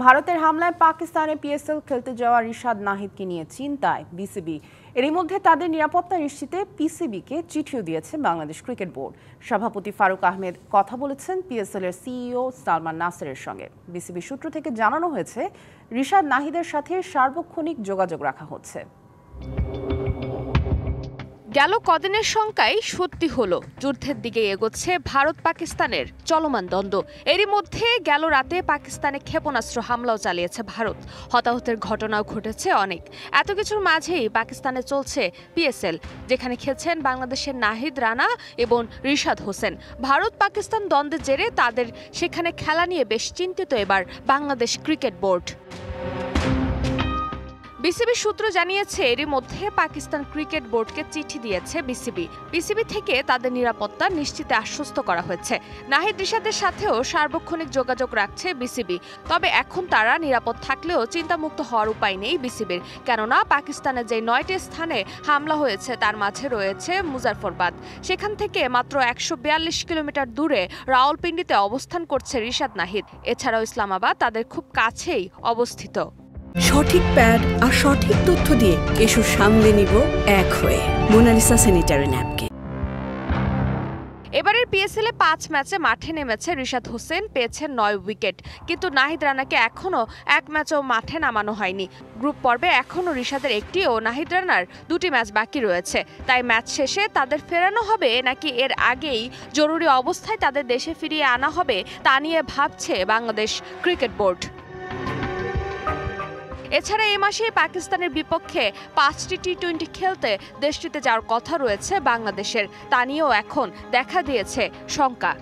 ভারতের হামলায় পাকিস্তানে পিএসএল খেলতে যাওয়া রিশাদ নাহিদকে নিয়ে চিন্তায় বিসিবি। এরই মধ্যে তাদের নিরাপত্তা নিশ্চিতে পিসিবিকে চিঠিও দিয়েছে বাংলাদেশ ক্রিকেট বোর্ড। সভাপতি ফারুক আহমেদ কথা বলেছেন পিএসএল এর সিইও সালমান নাসেরের সঙ্গে। বিসিবি সূত্র থেকে জানানো হয়েছে, রিশাদ নাহিদের সাথে সার্বক্ষণিক যোগাযোগ রাখা হচ্ছে। গেল কদিনের শঙ্কাই সত্যি হলো, যুদ্ধের দিকে এগোচ্ছে ভারত পাকিস্তানের চলমান দ্বন্দ্ব। এরই মধ্যে গেল রাতে পাকিস্তানে ক্ষেপণাস্ত্র হামলাও চালিয়েছে ভারত। হতাহতের ঘটনাও ঘটেছে অনেক। এত কিছুর মাঝেই পাকিস্তানে চলছে পিএসএল, যেখানে খেলছেন বাংলাদেশের নাহিদ রানা এবং রিশাদ হোসেন। ভারত পাকিস্তান দ্বন্দ্বের জেরে তাদের সেখানে খেলা নিয়ে বেশ চিন্তিত এবার বাংলাদেশ ক্রিকেট বোর্ড। বিসিবি সূত্র জানিয়েছে, এরই মধ্যে পাকিস্তান ক্রিকেট বোর্ডকে চিঠি দিয়েছে বিসিবি থেকে তাদের নিরাপত্তা নিশ্চিতে আশ্বস্ত করা হয়েছে। নাহিদ রিশাদের সাথেও সার্বক্ষণিক যোগাযোগ রাখছে বিসিবি। তবে এখন তারা নিরাপদ থাকলেও চিন্তামুক্ত হওয়ার উপায় নেই বিসিবির, কেননা পাকিস্তানের যে 9টি স্থানে হামলা হয়েছে তার মাঝে রয়েছে মুজাফরবাদ। সেখান থেকে মাত্র 142 কিলোমিটার দূরে রাওয়ালপিন্ডিতে অবস্থান করছে রিশাদ নাহিদ। এছাড়াও ইসলামাবাদ তাদের খুব কাছেই অবস্থিত। সঠিক প্যাড আর সঠিক তথ্য দিয়ে এসো সামলে নিব এক হয়ে মোনালিসা স্যানিটারি ন্যাপকিন। এবারের পিএসএল এ 5 ম্যাচে মাঠে নেমেছে রিশাদ হোসেন, পেয়েছেন 9 উইকেট। কিন্তু নাহিদ রানাকে এখনও এক ম্যাচও মাঠে নামানো হয়নি। গ্রুপ পর্বে এখনও রিশাদের একটি ও নাহিদ রানার 2টি ম্যাচ বাকি রয়েছে। তাই ম্যাচ শেষে তাদের ফেরানো হবে নাকি এর আগেই জরুরি অবস্থায় তাদের দেশে ফিরিয়ে আনা হবে তা নিয়ে ভাবছে বাংলাদেশ ক্রিকেট বোর্ড। এছাড়া এই মাসে পাকিস্তানের বিপক্ষে 5টি টি-20 খেলতে দেশটিতে যাওয়ার কথা রয়েছে বাংলাদেশের। তা নিয়েও এখন দেখা দিয়েছে শঙ্কা।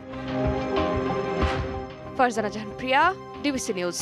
ফারজানা জাহান প্রিয়া, ডিবিসি নিউজ।